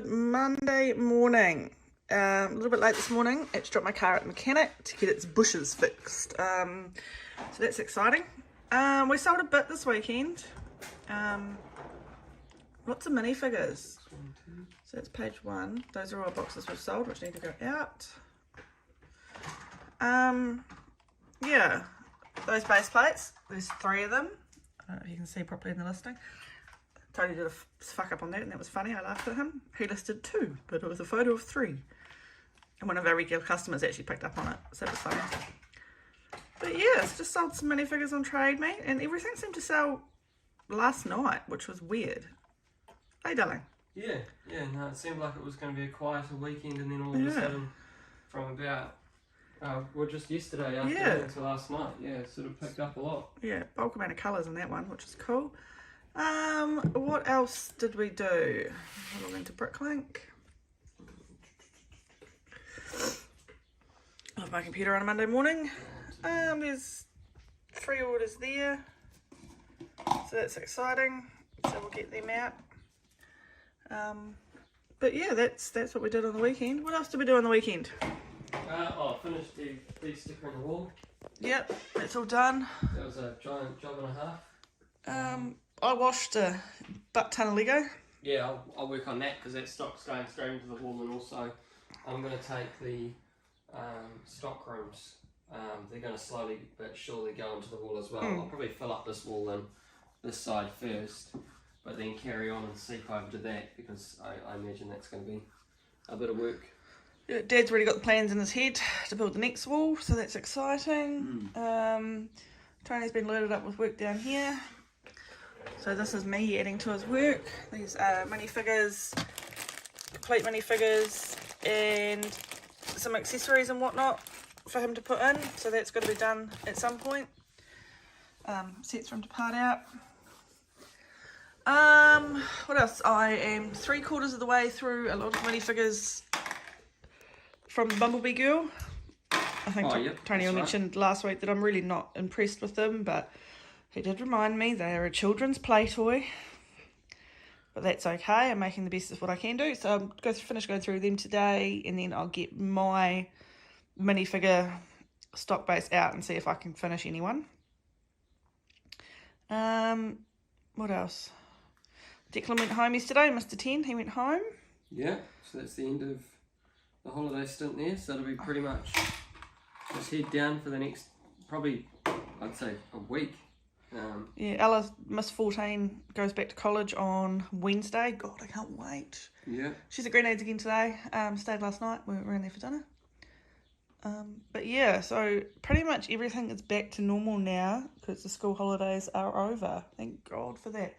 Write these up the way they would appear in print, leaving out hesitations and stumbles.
Good Monday morning. A little bit late this morning. I had to drop my car at the mechanic to get its bushes fixed. So that's exciting. We sold a bit this weekend. Lots of minifigures. So that's page 1. Those are all boxes we've sold, which need to go out. Yeah, those base plates. There's 3 of them. I don't know if you can see properly in the listing. Tony did a fuck up on that, and that was funny. I laughed at him. He listed 2, but it was a photo of 3. And one of our regular customers actually picked up on it, so it was funny. But yeah, it's just sold some minifigures on Trade Me, and everything seemed to sell last night, which was weird. Hey, darling. Yeah, no, it seemed like it was going to be a quieter weekend, and then all of a sudden, from about, just yesterday afternoon to last night, it sort of picked up a lot. Yeah, bulk amount of colours in that one, which is cool. What else did we do? I log into Bricklink. I have my computer on a Monday morning. There's 3 orders there, so that's exciting. So we'll get them out. But yeah, that's what we did on the weekend. What else did we do on the weekend? I finished the sticker on the wall. Yep, that's all done. That was a giant job and a half. I washed a butt ton of Lego. Yeah, I'll work on that because that stock's going straight into the wall, and also I'm going to take the stock rooms. They're going to slowly but surely go into the wall as well. I'll probably fill up this wall and this side first, but then carry on and seep over to that because I imagine that's going to be a bit of work. Yeah, Dad's already got the plans in his head to build the next wall, so that's exciting. Tony's been loaded up with work down here. So this is me adding to his work. These are minifigures, complete minifigures, and some accessories and whatnot for him to put in. So that's got to be done at some point. Sets for him to part out. What else? I am 3/4 of the way through a lot of minifigures from the Bumblebee Girl. I think Tony mentioned last week that I'm really not impressed with them, but he did remind me they are a children's play toy. But that's okay. I'm making the best of what I can do. So I'll finish going through them today, and then I'll get my minifigure stock base out and see if I can finish anyone. What else? Declan went home yesterday, Mr. 10, he went home. Yeah, so that's the end of the holiday stint there. So it'll be pretty much just head down for the next, probably, I'd say, a week. Yeah, Ella, Miss 14, goes back to college on Wednesday. God, I can't wait. Yeah. She's at Grenades again today. Stayed last night. We were in there for dinner. But yeah, so pretty much everything is back to normal now because the school holidays are over. Thank God for that.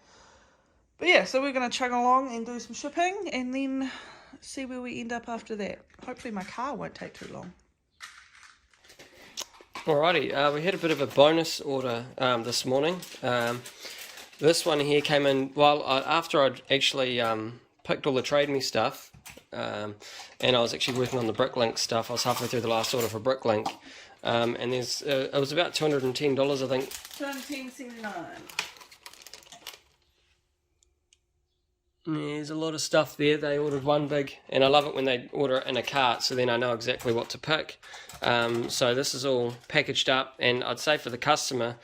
But yeah, so we're going to chug along and do some shipping and then see where we end up after that. Hopefully my car won't take too long. Alrighty, we had a bit of a bonus order this morning. This one here came in after I'd actually picked all the Trade Me stuff, and I was actually working on the Bricklink stuff. I was halfway through the last order for Bricklink, and it was about $210, I think. $210.79. There's a lot of stuff there. They ordered one big, and I love it when they order it in a cart, so then I know exactly what to pick. So this is all packaged up, and I'd say for the customer,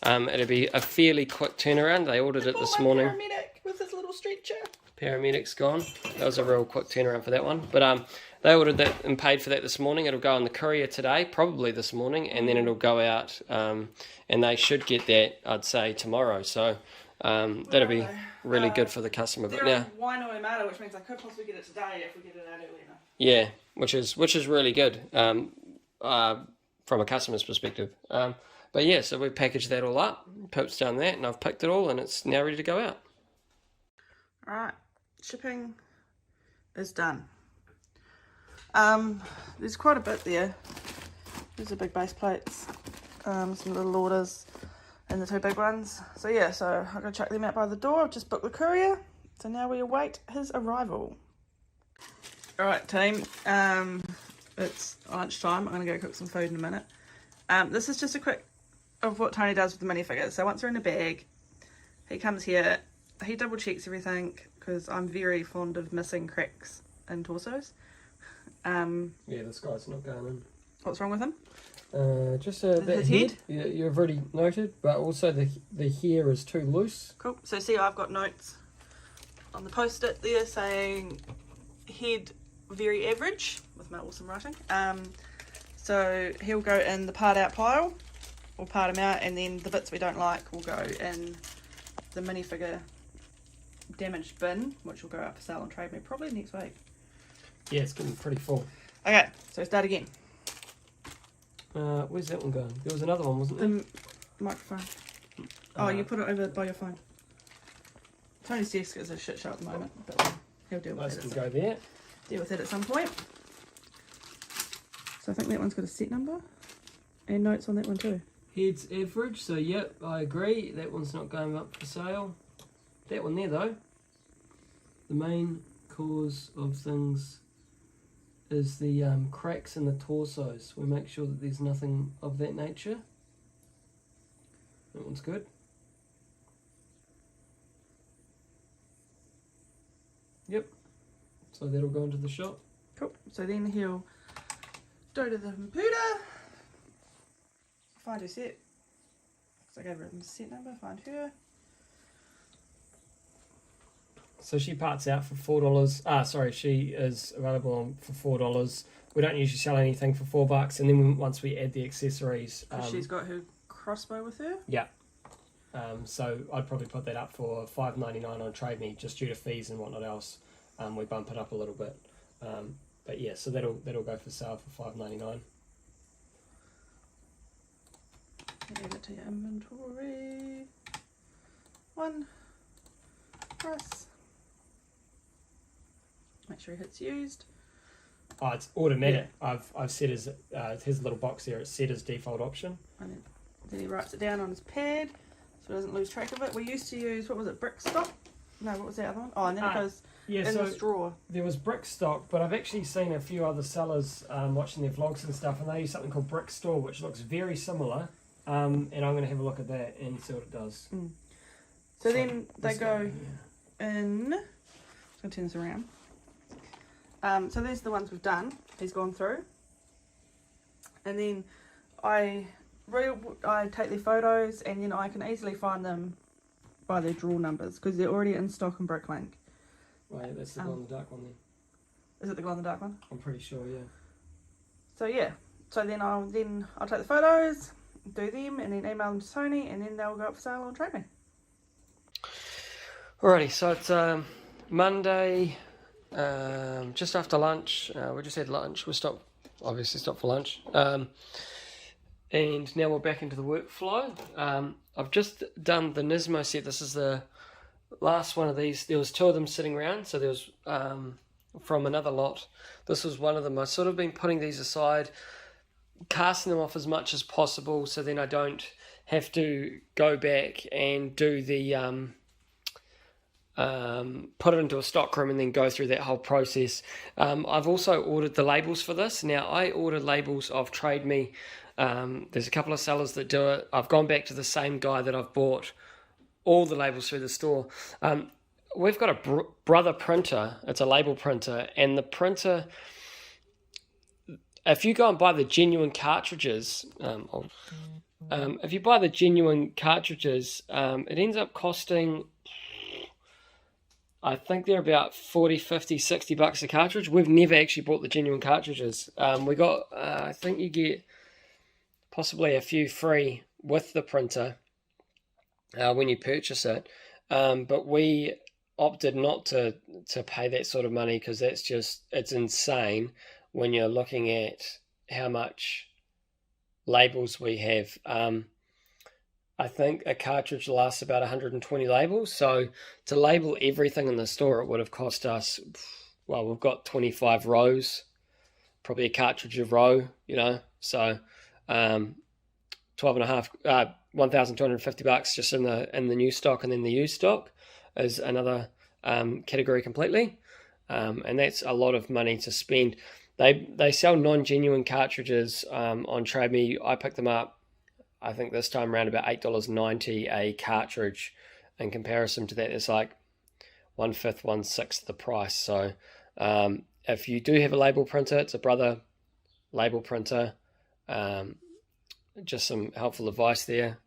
it'll be a fairly quick turnaround. They ordered it this morning. Paramedic with his little stretcher. Paramedic's gone. That was a real quick turnaround for that one. But they ordered that and paid for that this morning. It'll go on the courier today, probably this morning, and then it'll go out, and they should get that, I'd say, tomorrow. So that'll be really good for the customer. But now Wainoe, which means I could possibly get it today if we get it out early enough. Yeah, which is really good from a customer's perspective. But yeah, so we packaged that all up, Pope's done that, and I've picked it all, and it's now ready to go out. Alright, shipping is done. There's quite a bit there. These are big base plates, some little orders, and the 2 big ones. So yeah, so I'm going to chuck them out by the door. I've just booked the courier, so now we await his arrival. Alright team, it's lunchtime. I'm going to go cook some food in a minute. This is just a quick of what Tony does with the minifigures. So once they're in a bag, he comes here, he double checks everything, because I'm very fond of missing cracks in torsos. Yeah, this guy's not going in. What's wrong with him? Just that his head. Yeah, you've already noted, but also the hair is too loose. Cool. So see, I've got notes on the post-it there saying head very average with my awesome writing. So he'll go in the part out pile. We'll part him out, and then the bits we don't like will go in the minifigure damaged bin, which will go up for sale on Trade Me probably next week. Yeah, it's getting pretty full. Okay, so start again. Where's that one going? There was another one, wasn't there? The microphone. Oh, you put it over by your phone. Tony's desk is a shit show at the moment, but he'll deal with it. Go there. Deal with it at some point. So I think that one's got a set number and notes on that one too. Head's average, so yep, I agree. That one's not going up for sale. That one there though. The main cause of things is the cracks in the torsos. We make sure that there's nothing of that nature. That one's good. Yep. So that'll go into the shop. Cool. So then he'll go to the computer, find her set. So I gave her a set number, find her. So she parts out for $4. She is available for $4. We don't usually sell anything for $4, and then once we add the accessories, she's got her crossbow with her. Yeah. So I'd probably put that up for $5.99 on Trade Me, just due to fees and whatnot else. We bump it up a little bit, but yeah. So that'll go for sale for $5.99. Add it to your inventory. One price. Make sure he hits used. Oh, it's automatic. Yeah. I've set his little box there. It's set as default option. And then he writes it down on his pad, so he doesn't lose track of it. We used to use, what was it, brick stock? No, what was the other one? Oh, and then it goes in this drawer. There was brick stock, but I've actually seen a few other sellers watching their vlogs and stuff, and they use something called Brick Store, which looks very similar. And I'm going to have a look at that and see what it does. So then they go in. I'm going to turn this around. So there's the ones we've done. He's gone through, and then I take their photos, and then I can easily find them by their drawer numbers because they're already in stock in Bricklink. Right, yeah, that's the glow in the dark one then. Is it the glow in the dark one? I'm pretty sure, yeah. So yeah, so then I'll take the photos, do them, and then email them to Tony, and then they'll go up for sale on Trade Me. Alrighty, so it's Monday, just after lunch. We just had lunch. We obviously stopped for lunch. And now we're back into the workflow. I've just done the Nismo set. This is the last one of these. There was two of them sitting around, so there was from another lot. This was one of them. I've sort of been putting these aside, casting them off as much as possible, so then I don't have to go back and do the put it into a stock room and then go through that whole process. I've also ordered the labels for this. Now I ordered labels off Trade Me. There's a couple of sellers that do it. I've gone back to the same guy that I've bought all the labels through the store. We've got a brother printer. It's a label printer, and the printer, if you go and buy the genuine cartridges, if you buy the genuine cartridges, it ends up costing, I think they're about 40, 50, 60 bucks a cartridge. We've never actually bought the genuine cartridges. We got, I think you get possibly a few free with the printer when you purchase it. But we opted not to pay that sort of money because it's insane when you're looking at how much labels we have. I think a cartridge lasts about 120 labels. So to label everything in the store, it would have cost us, well, we've got 25 rows, probably a cartridge a row, so 1,250 bucks just in the new stock, and then the used stock is another category completely, and that's a lot of money to spend. They sell non-genuine cartridges on Trade Me. I picked them up, I think this time around about $8.90 a cartridge. In comparison to that, it's like 1/5, 1/6 the price. So if you do have a label printer, it's a Brother label printer. Just some helpful advice there.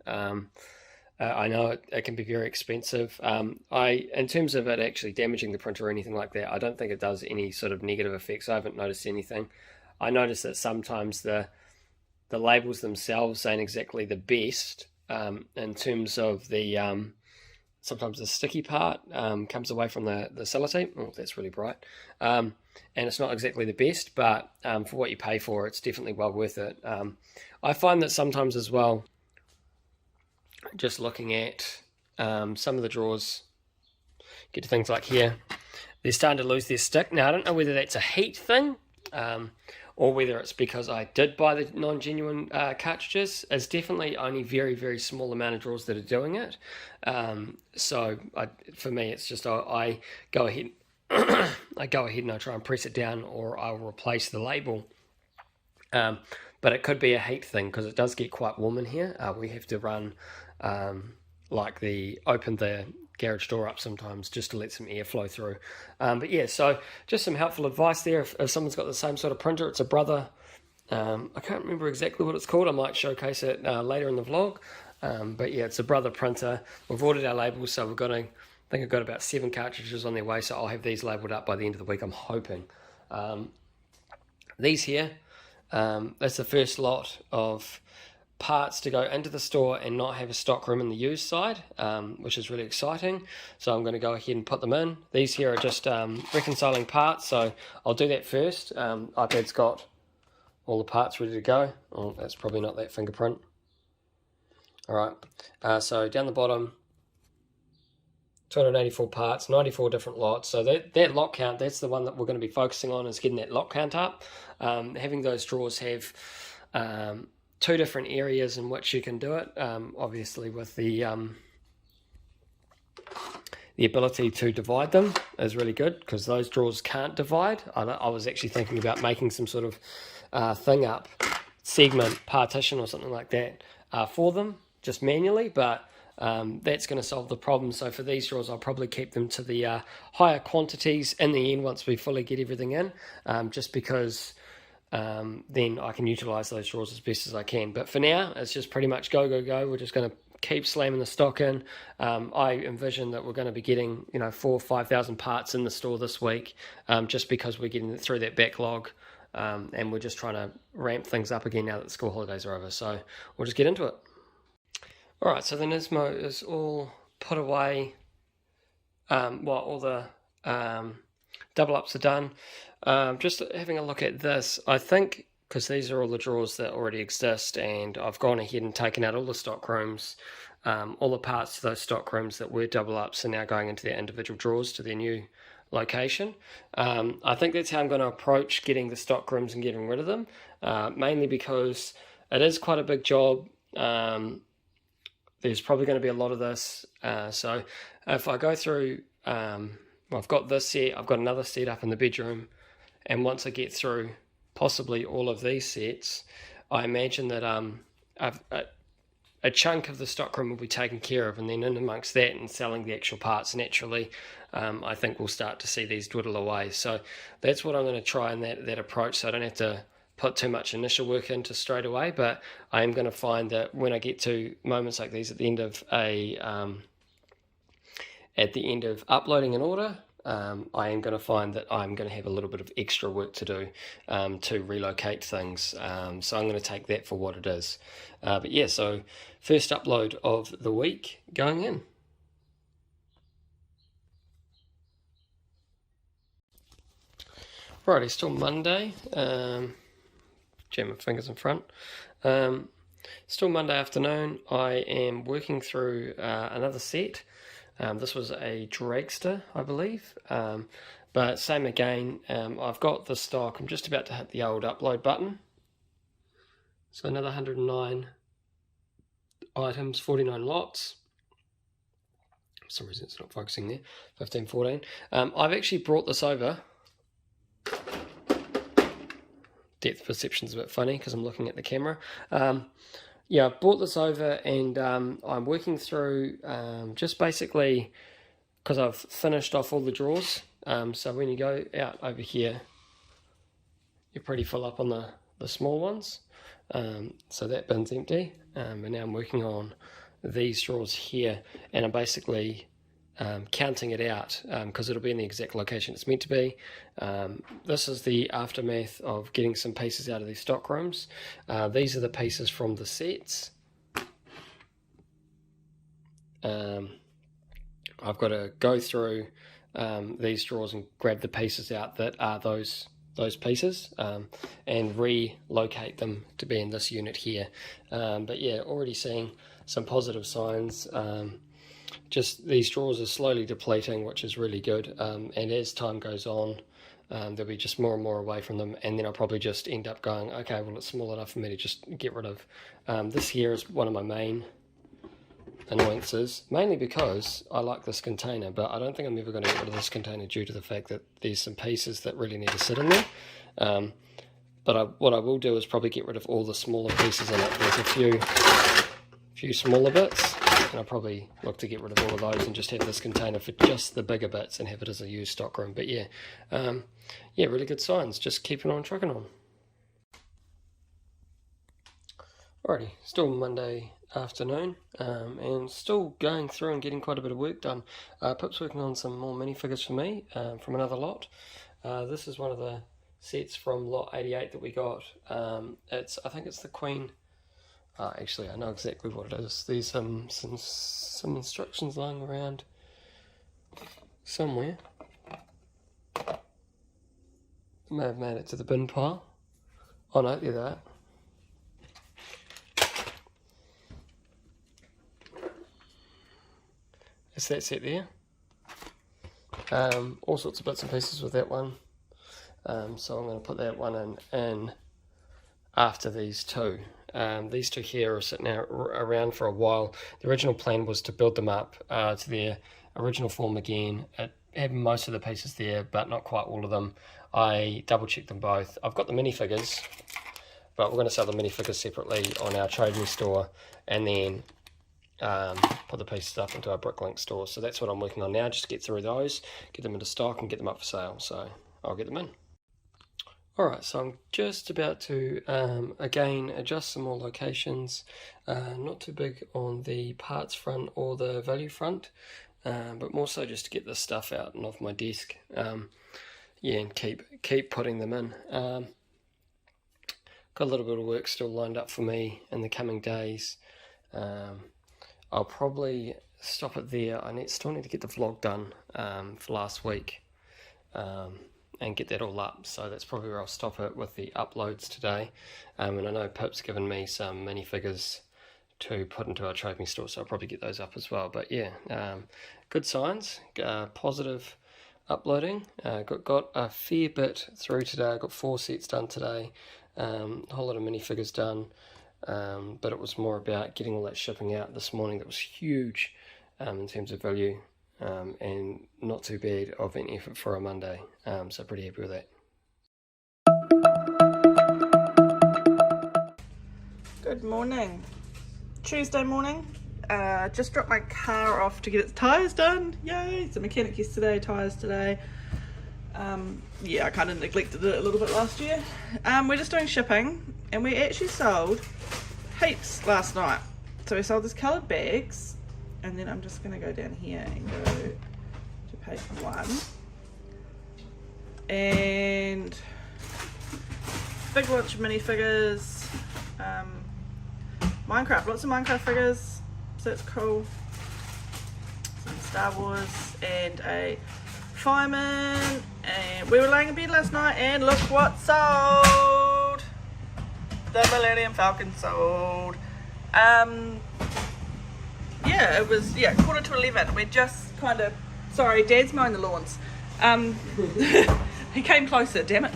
I know it can be very expensive. In terms of it actually damaging the printer or anything like that, I don't think it does any sort of negative effects. I haven't noticed anything. I noticed that sometimes the labels themselves ain't exactly the best in terms of the sometimes the sticky part comes away from the sellotape. Oh, that's really bright. And it's not exactly the best, but for what you pay for, it's definitely well worth it. I find that sometimes as well, just looking at some of the drawers, get to things like here, they're starting to lose their stick. Now, I don't know whether that's a heat thing or whether it's because I did buy the non-genuine cartridges. It's definitely only very, very small amount of drawers that are doing it. So for me, it's just I go ahead I go ahead and I try and press it down, or I'll replace the label. But it could be a heat thing because it does get quite warm in here. We have to run open the garage door up sometimes just to let some air flow through. But yeah, so just some helpful advice there. If someone's got the same sort of printer, it's a Brother. I can't remember exactly what it's called. I might showcase it later in the vlog. But yeah, it's a Brother printer. We've ordered our labels, so we've got I think I've got about 7 cartridges on their way, so I'll have these labelled up by the end of the week, I'm hoping. These here, that's the first lot of parts to go into the store and not have a stock room in the used side, which is really exciting. So I'm going to go ahead and put them in. These here are just reconciling parts, so I'll do that first. iPad's got all the parts ready to go. Oh, that's probably not that fingerprint. Alright, so down the bottom, 284 parts, 94 different lots. So that lot count, that's the one that we're going to be focusing on, is getting that lot count up. Having those drawers have 2 different areas in which you can do it. Obviously with the ability to divide them is really good, because those drawers can't divide. I was actually thinking about making some sort of thing up, segment, partition or something like that for them, just manually, but that's going to solve the problem. So for these drawers, I'll probably keep them to the higher quantities in the end once we fully get everything in, just because then I can utilize those drawers as best as I can. But for now, it's just pretty much go, go, go. We're just going to keep slamming the stock in. I envision that we're going to be getting 4,000 or 5,000 parts in the store this week, just because we're getting through that backlog, and we're just trying to ramp things up again now that the school holidays are over. So we'll just get into it. Alright, so the Nismo is all put away. All the double ups are done. Just having a look at this, I think, because these are all the drawers that already exist, and I've gone ahead and taken out all the stock rooms, all the parts to those stock rooms that were double ups are now going into their individual drawers to their new location. I think that's how I'm going to approach getting the stock rooms and getting rid of them, mainly because it is quite a big job. There's probably going to be a lot of this, so if I go through, I've got this set, I've got another set up in the bedroom, and once I get through possibly all of these sets, I imagine that a chunk of the stockroom will be taken care of, and then in amongst that and selling the actual parts naturally, I think we'll start to see these dwindle away. So that's what I'm going to try in that approach, so I don't have to put too much initial work into straight away. But I am going to find that when I get to moments like these at the end of uploading an order, I am going to find that I'm going to have a little bit of extra work to do to relocate things. So I'm going to take that for what it is. But yeah, so first upload of the week going in. Right, it's still Monday. Jam my fingers in front. Still Monday afternoon. I am working through another set. This was a dragster, I believe, but same again. I've got the stock. I'm just about to hit the old upload button. So another 109 items, 49 lots. For some reason it's not focusing there. 15, 14. I've actually brought this over. Depth perception's a bit funny because I'm looking at the camera. Yeah, I've brought this over, and I'm working through just basically because I've finished off all the drawers. So when you go out over here, you're pretty full up on the small ones. So that bin's empty. And now I'm working on these drawers here, and I'm basically counting it out because it'll be in the exact location it's meant to be. This is the aftermath of getting some pieces out of these stock rooms. These are the pieces from the sets. I've got to go through these drawers and grab the pieces out that are those pieces and relocate them to be in this unit here. But yeah, already seeing some positive signs. Just these drawers are slowly depleting, which is really good, and as time goes on, there'll be just more and more away from them, and then I'll probably just end up going, okay, well, it's small enough for me to just get rid of. This here is one of my main annoyances, mainly because I like this container, but I don't think I'm ever going to get rid of this container due to the fact that there's some pieces that really need to sit in there. But what I will do is probably get rid of all the smaller pieces in it. There's a few smaller bits, and I'll probably look to get rid of all of those and just have this container for just the bigger bits and have it as a used stock room. But yeah, really good signs. Just keeping on trucking on. Alrighty, still Monday afternoon, and still going through and getting quite a bit of work done. Pip's working on some more minifigures for me from another lot. This is one of the sets from lot 88 that we got. I think it's the Queen. Actually, I know exactly what it is. There's some instructions lying around somewhere. May have made it to the bin pile. Oh no, there they are. It's that set there. All sorts of bits and pieces with that one. So I'm going to put that one in after these two. These two here are sitting out around for a while. The original plan was to build them up to their original form again. It had most of the pieces there, but not quite all of them. I double checked them both. I've got the minifigures, but we're going to sell the minifigures separately on our Trade Me store, and then put the pieces up into our Bricklink store. So that's what I'm working on now, just to get through those, get them into stock and get them up for sale. So I'll get them in. Alright, so I'm just about to again adjust some more locations. Not too big on the parts front or the value front, but more so just to get this stuff out and off my desk. Yeah, and keep putting them in. Got a little bit of work still lined up for me in the coming days. I'll probably stop it there. Still need to get the vlog done for last week and get that all up. So that's probably where I'll stop it with the uploads today. And I know Pip's given me some minifigures to put into our Trade Me store, so I'll probably get those up as well. But yeah, good signs, positive uploading. Got a fair bit through today. I got 4 sets done today, a whole lot of minifigures done. But it was more about getting all that shipping out this morning. That was huge in terms of value, and not too bad of an effort for a Monday, so pretty happy with that. Good morning. Tuesday morning. Just dropped my car off to get its tyres done. Yay! It's a mechanic yesterday, tyres today. Yeah, I kind of neglected it a little bit last year. We're just doing shipping, and we actually sold heaps last night. So we sold these coloured bags, and then I'm just going to go down here and go to page 1. And big bunch of minifigures, Minecraft, lots of Minecraft figures, so that's cool. Some Star Wars and a fireman, and we were laying in bed last night and look what sold. The Millennium Falcon sold. Yeah, it was 11:15. We're just kind of, sorry, Dad's mowing the lawns. He came closer, damn it.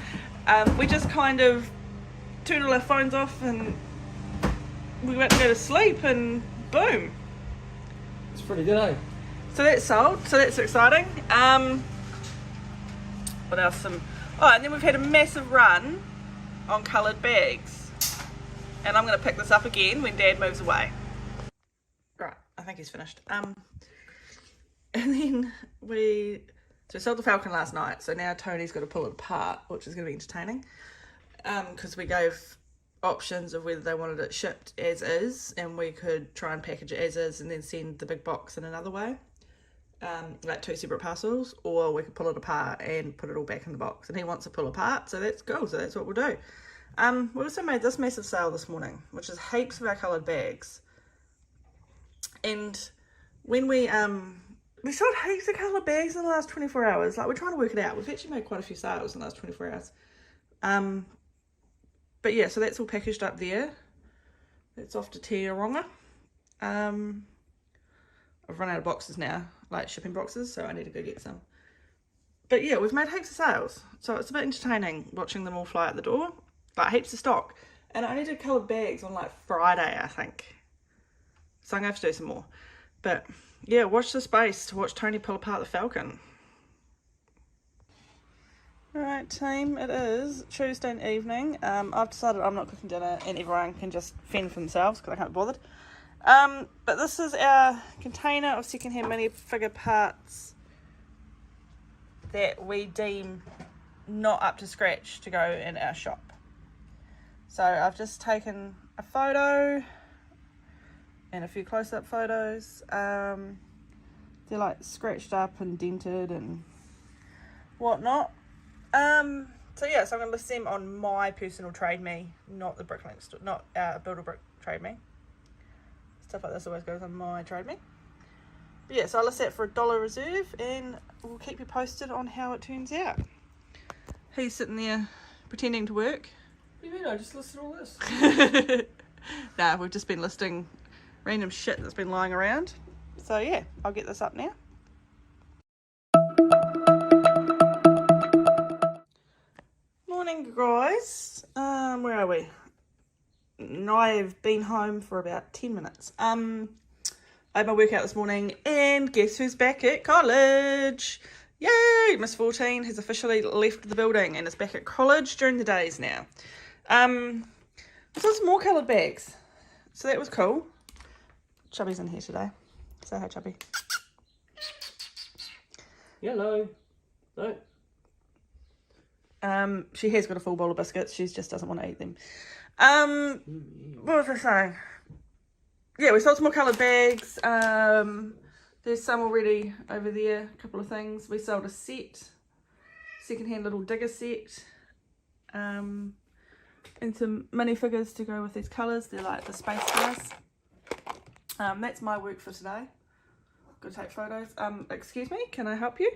We just kind of turned all our phones off and we went to go to sleep, and boom. It's pretty good, eh? So that's sold, so that's exciting. What else? And then we've had a massive run on coloured bags, and I'm going to pick this up again when Dad moves away. Right, I think he's finished. And then we sold the Falcon last night, so now Tony's got to pull it apart, which is going to be entertaining. Because we gave options of whether they wanted it shipped as is, and we could try and package it as is and then send the big box in another way, like 2 separate parcels, or we could pull it apart and put it all back in the box. And he wants to pull apart, so that's cool. So that's what we'll do. We also made this massive sale this morning, which is heaps of our coloured bags. And when we sold heaps of coloured bags in the last 24 hours. Like, we're trying to work it out. We've actually made quite a few sales in the last 24 hours. But yeah, so that's all packaged up there. That's off to Tiaronga. I've run out of boxes now, like shipping boxes, so I need to go get some. But yeah, we've made heaps of sales, so it's a bit entertaining watching them all fly out the door. Like, heaps of stock. And I needed coloured bags on like Friday, I think. So I'm going to have to do some more. But yeah, watch the space to watch Tony pull apart the Falcon. Alright team, it is Tuesday evening. I've decided I'm not cooking dinner and everyone can just fend for themselves because I can't be bothered. But this is our container of secondhand minifigure parts that we deem not up to scratch to go in our shop. So I've just taken a photo and a few close-up photos. They're like scratched up and dented and whatnot. So yeah, so I'm going to list them on my personal Trade Me, not the Bricklink Store, not Build a Brick Trade Me. Stuff like this always goes on my Trade Me. But yeah, so I'll list that for $1 reserve and we'll keep you posted on how it turns out. He's sitting there pretending to work. What do you mean? I just listed all this. Nah, we've just been listing random shit that's been lying around. So yeah, I'll get this up now. Morning guys. Where are we? I've been home for about 10 minutes. I had my workout this morning and guess who's back at college? Yay! Miss 14 has officially left the building and is back at college during the days now. I saw some more coloured bags, so that was cool. Chubby's in here today. Say hi, Chubby. Hello. No. She has got a full bowl of biscuits. She just doesn't want to eat them. What was I saying? Yeah, we sold some more coloured bags. There's some already over there. A couple of things. We sold a set, secondhand little digger set, and some minifigures to go with these colours. They're like the space colours. That's my work for today. Got to take photos. Excuse me, can I help you?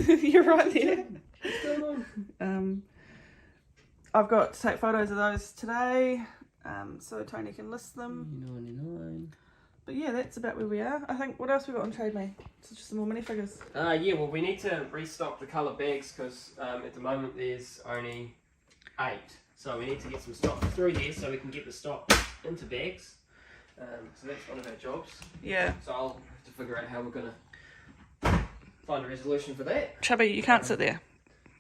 You're right there. What's going on? I've got to take photos of those today, so Tony can list them. 99. But yeah, that's about where we are. I think, what else we got on Trade Me? So just some more minifigures. Yeah, well, we need to restock the colour bags because at the moment there's only 8. So we need to get some stock through there so we can get the stock into bags. So that's one of our jobs. Yeah. So I'll have to figure out how we're going to find a resolution for that. Chubby, you can't sit there.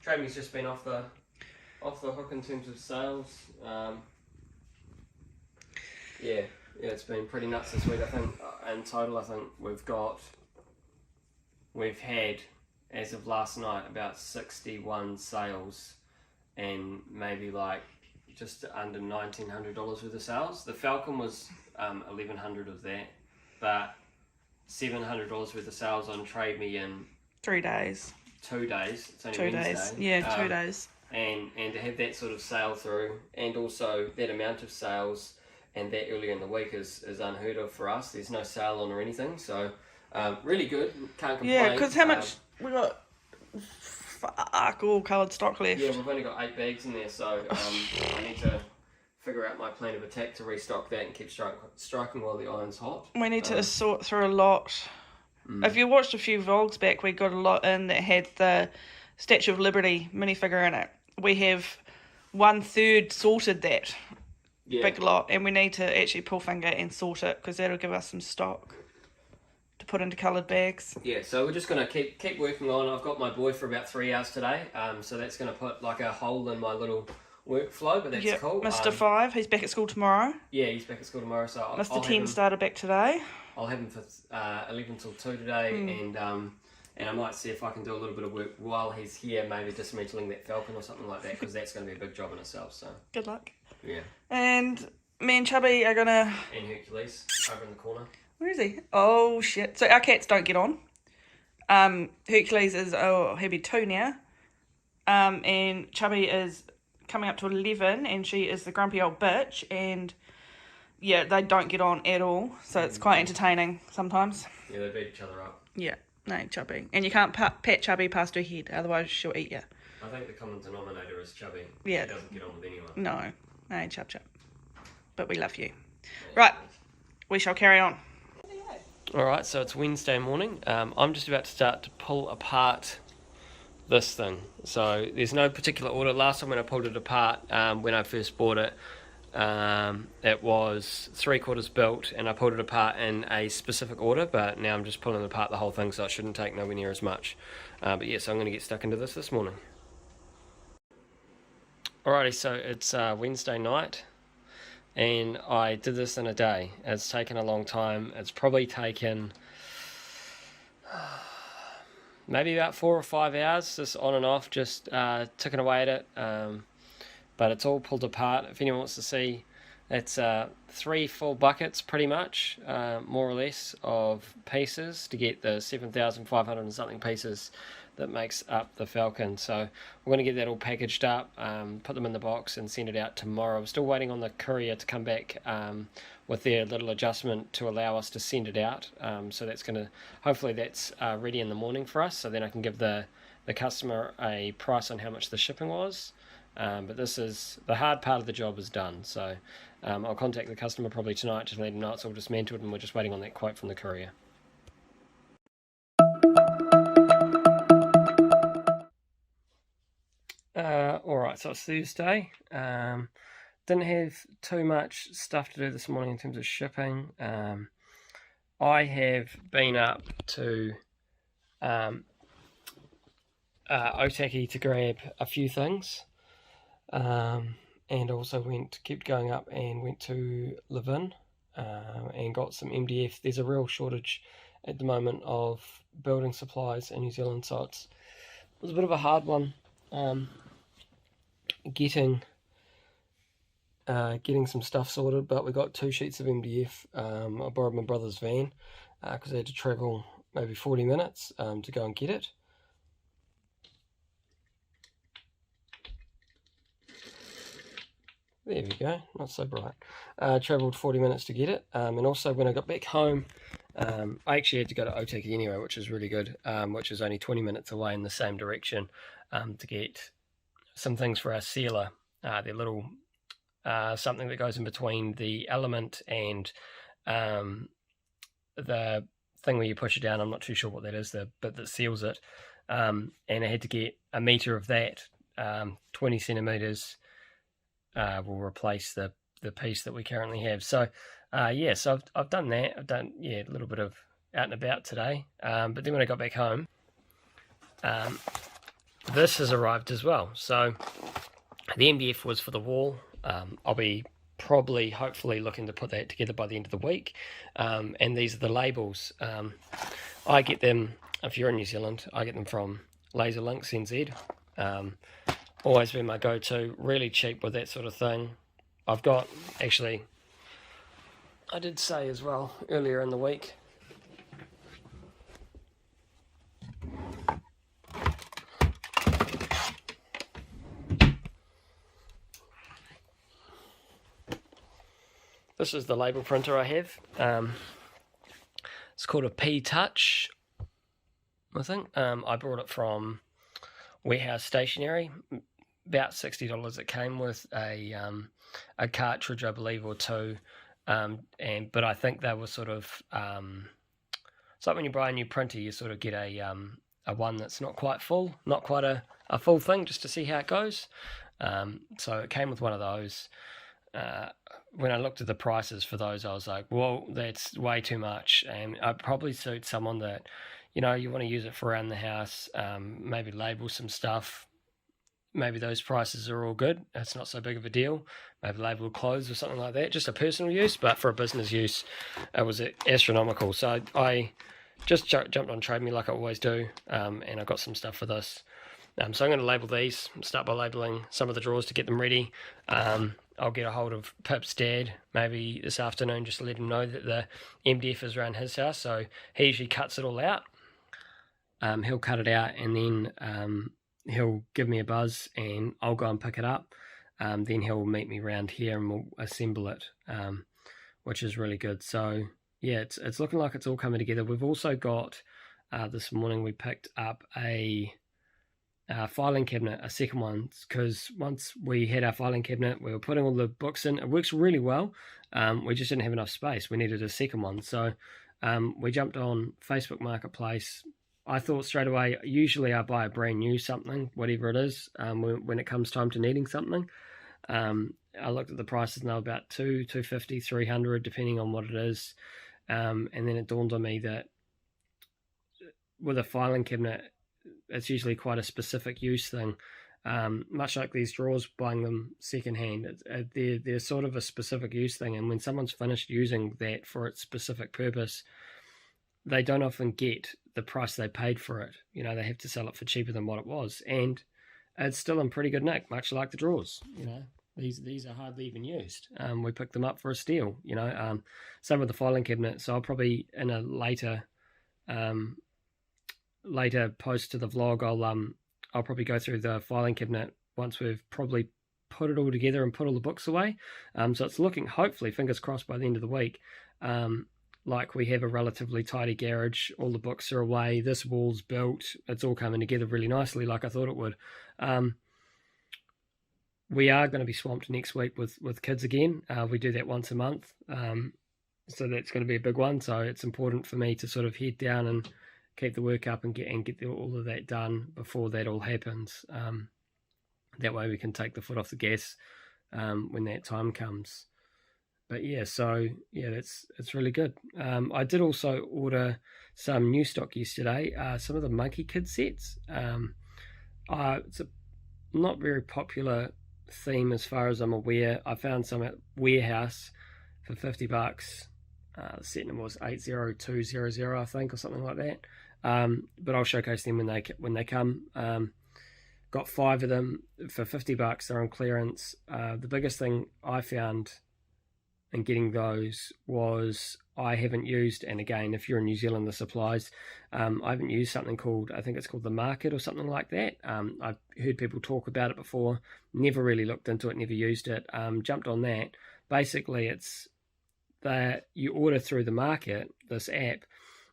Trade Me's just been off the hook in terms of sales. Yeah, it's been pretty nuts this week. I think in total, I think we've had, as of last night, about 61 sales and maybe like just under $1,900 worth of sales. The Falcon was $1,100 of that, but $700 worth of sales on Trade Me in 3 days. 2 days. It's only 2 Wednesday. days. Yeah, 2 days. And to have that sort of sale through, and also that amount of sales, and that earlier in the week is unheard of for us. There's no sale on or anything, so really good. Can't complain. Yeah, because how much we got? All coloured stock left. Yeah, we've only got 8 bags in there, so I need to figure out my plan of attack to restock that and keep striking while the iron's hot. We need to sort through a lot. If you watched a few vlogs back, we got a lot in that had the Statue of Liberty minifigure in it. We have 1/3 sorted that big lot, and we need to actually pull finger and sort it because that'll give us some stock to put into coloured bags. Yeah, so we're just going to keep working on. I've got my boy for about 3 hours today, so that's going to put like a hole in my little workflow, but that's cool. Mr. 5, he's back at school tomorrow. Yeah, he's back at school tomorrow, so Mr. 10 started back today. I'll have him for 11 till 2 today, and I might see if I can do a little bit of work while he's here, maybe dismantling that Falcon or something like that, because that's going to be a big job in itself. So good luck. Yeah. And me and Chubby are gonna. And Hercules over in the corner. Where is he? Oh shit! So our cats don't get on. Hercules is he'll be 2 now. And Chubby is coming up to 11, and she is the grumpy old bitch, and yeah, they don't get on at all, so it's quite entertaining sometimes. Yeah, they beat each other up. Yeah, no, Chubby. And you can't pet Chubby past her head, otherwise she'll eat you. I think the common denominator is Chubby. Yeah. She doesn't get on with anyone. No, chub. But we love you. Yeah. Right, we shall carry on. Alright, so it's Wednesday morning. I'm just about to start to pull apart this thing. So there's no particular order. Last time when I pulled it apart, when I first bought it, it was 3/4 built, and I pulled it apart in a specific order, but now I'm just pulling apart the whole thing, so it shouldn't take nowhere near as much. But yeah, so I'm going to get stuck into this morning. Alrighty, so it's Wednesday night, and I did this in a day. It's taken a long time. It's probably taken maybe about 4 or 5 hours, just on and off, just ticking away at it. But it's all pulled apart. If anyone wants to see, it's 3 full buckets, pretty much, more or less, of pieces to get the 7,500 and something pieces that makes up the Falcon. So we're going to get that all packaged up, put them in the box, and send it out tomorrow. I'm still waiting on the courier to come back with their little adjustment to allow us to send it out. So that's going to, hopefully that's ready in the morning for us, so then I can give the customer a price on how much the shipping was. But this is, the hard part of the job is done. So I'll contact the customer probably tonight to let them know it's all dismantled, and we're just waiting on that quote from the courier. Alright, so it's Thursday. Didn't have too much stuff to do this morning in terms of shipping. I have been up to Otaki to grab a few things, and also kept going up and went to Levin and got some MDF. There's a real shortage at the moment of building supplies in New Zealand, so it was a bit of a hard one getting some stuff sorted, but we got 2 sheets of MDF. I borrowed my brother's van because I had to travel maybe 40 minutes to go and get it. There we go, not so bright. Travelled 40 minutes to get it, and also when I got back home, I actually had to go to Otaki anyway, which is really good, which is only 20 minutes away in the same direction, to get some things for our sealer. They're little, something that goes in between the element and the thing where you push it down. I'm not too sure what that is, the bit that seals it. And I had to get a metre of that, 20 centimetres. Will replace the piece that we currently have. So yeah, so I've done that. I've done a little bit of out and about today. But then when I got back home, this has arrived as well. So the MDF was for the wall. I'll be hopefully looking to put that together by the end of the week. And these are the labels. I get them, if you're in New Zealand, I get them from Laser Links NZ. Always been my go-to, really cheap with that sort of thing. I've got, actually, I did say as well earlier in the week, this is the label printer I have. It's called a P-Touch, I think. I bought it from Warehouse Stationery. About $60 it came with, a cartridge, I believe, or 2, but I think they were sort of, it's like when you buy a new printer, you sort of get a one that's not quite full, not quite a full thing, just to see how it goes. So it came with one of those. When I looked at the prices for those, I was like, whoa, that's way too much, and I'd probably suit someone that, you know, you want to use it for around the house, maybe label some stuff, maybe those prices are all good. It's not so big of a deal. Maybe label clothes or something like that, just a personal use, but for a business use, it was astronomical. So I just jumped on Trade Me like I always do, and I got some stuff for this. So I'm going to label these, start by labeling some of the drawers to get them ready. I'll get a hold of Pip's dad maybe this afternoon just to let him know that the MDF is around his house, so he usually cuts it all out. He'll cut it out and then he'll give me a buzz and I'll go and pick it up. Then he'll meet me around here and we'll assemble it, which is really good. So yeah, it's looking like it's all coming together. We've also got, this morning we picked up a filing cabinet, a second one, because once we had our filing cabinet, we were putting all the books in. It works really well. We just didn't have enough space. We needed a second one. So we jumped on Facebook Marketplace. I thought straight away, usually I buy a brand new something, whatever it is, when it comes time to needing something. I looked at the prices and they were about $250, $300, depending on what it is. And then it dawned on me that with a filing cabinet, it's usually quite a specific use thing. Much like these drawers, buying them secondhand, they're sort of a specific use thing. And when someone's finished using that for its specific purpose, they don't often get the price they paid for it. You know, they have to sell it for cheaper than what it was. And it's still in pretty good nick, much like the drawers. You know, these are hardly even used. We picked them up for a steal. You know, some of the filing cabinet. So I'll probably in a later post to the vlog, I'll probably go through the filing cabinet once we've probably put it all together and put all the books away. So it's looking, hopefully, fingers crossed, by the end of the week, like we have a relatively tidy garage. All the books are away. This wall's built. It's all coming together really nicely, like I thought it would. We are going to be swamped next week with kids again. We do that once a month, so that's going to be a big one. So it's important for me to sort of head down and keep the work up and get all of that done before that all happens. That way we can take the foot off the gas when that time comes. But yeah, so yeah, it's really good. I did also order some new stock yesterday. Some of the Monkey Kid sets. It's a not very popular theme as far as I'm aware. I found some at Warehouse for $50. The set number was 80200, I think, or something like that. But I'll showcase them when they come. Got 5 of them for $50. They're on clearance. The biggest thing I found in getting those was I haven't used, and again, if you're in New Zealand, the supplies, I haven't used something called, I think it's called the Market or something like that. I've heard people talk about it before, never really looked into it, never used it, jumped on that. Basically, it's that you order through the Market, this app,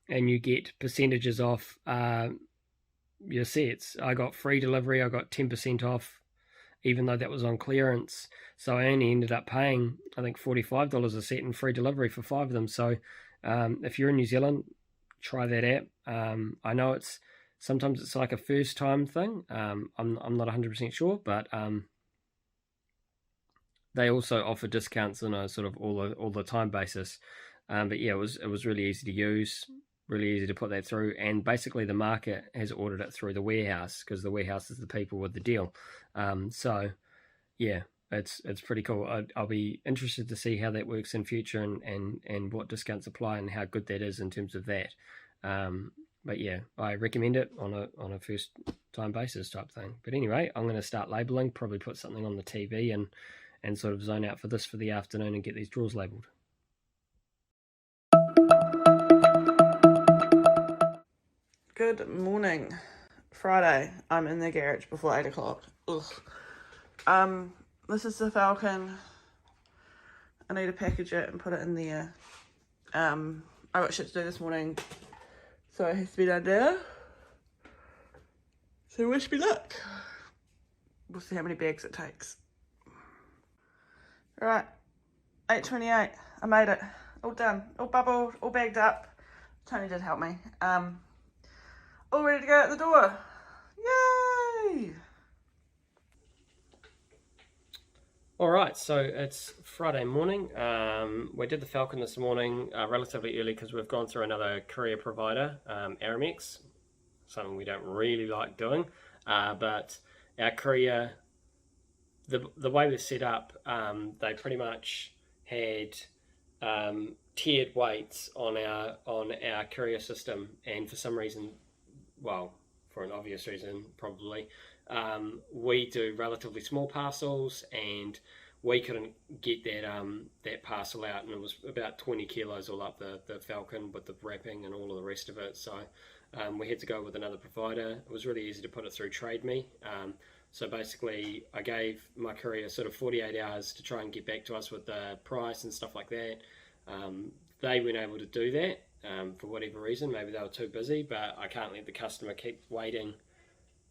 and you get percentages off your sets. I got free delivery, I got 10% off, even though that was on clearance. So I only ended up paying, I think, $45 a set in free delivery for 5 of them. So if you're in New Zealand, try that app. I know sometimes it's like a first time thing. I'm not 100% sure, but they also offer discounts on a sort of all the time basis. But yeah, it was really easy to use, really easy to put that through. And basically the Market has ordered it through the Warehouse, because the Warehouse is the people with the deal. So yeah, it's pretty cool. I'll be interested to see how that works in future and what discounts apply and how good that is in terms of that. But yeah, I recommend it on a first time basis type thing. But anyway, I'm going to start labeling, probably put something on the TV and sort of zone out for this for the afternoon and get these drawers labeled. Good morning. Friday. I'm in the garage before 8 o'clock. Ugh. This is the Falcon. I need to package it and put it in there. I got shit to do this morning, so it has to be done there. So wish me luck. We'll see how many bags it takes. Right, 8:28. I made it. All done. All bubbled. All bagged up. Tony did help me. All ready to go out the door. Yay! Alright, so it's Friday morning. We did the Falcon this morning relatively early because we've gone through another courier provider, Aramex, something we don't really like doing. But our courier, the way we're set up, they pretty much had tiered weights on our courier system, and for some reason, well, for an obvious reason probably, we do relatively small parcels, and we couldn't get that parcel out, and it was about 20 kilos all up the Falcon with the wrapping and all of the rest of it. So we had to go with another provider. It was really easy to put it through TradeMe. So basically, I gave my courier sort of 48 hours to try and get back to us with the price and stuff like that. They weren't able to do that for whatever reason. Maybe they were too busy, but I can't let the customer keep waiting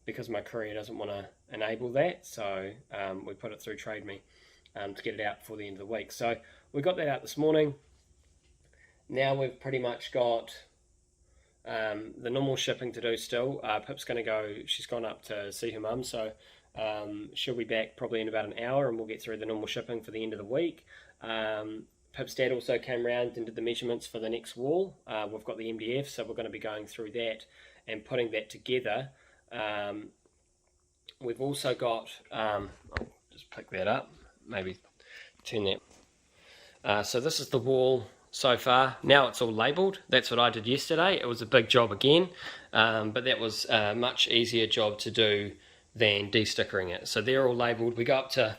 because my courier doesn't want to enable that. So we put it through TradeMe to get it out before the end of the week. So we got that out this morning. Now we've pretty much got the normal shipping to do still. Pip's going to go, she's gone up to see her mum, so she'll be back probably in about an hour, and we'll get through the normal shipping for the end of the week. Pip's dad also came round and did the measurements for the next wall. We've got the MDF, so we're going to be going through that and putting that together. We've also got, I'll just pick that up, maybe turn that. So this is the wall so far. Now it's all labelled. That's what I did yesterday. It was a big job again, but that was a much easier job to do than de-stickering it. So they're all labelled. We go up to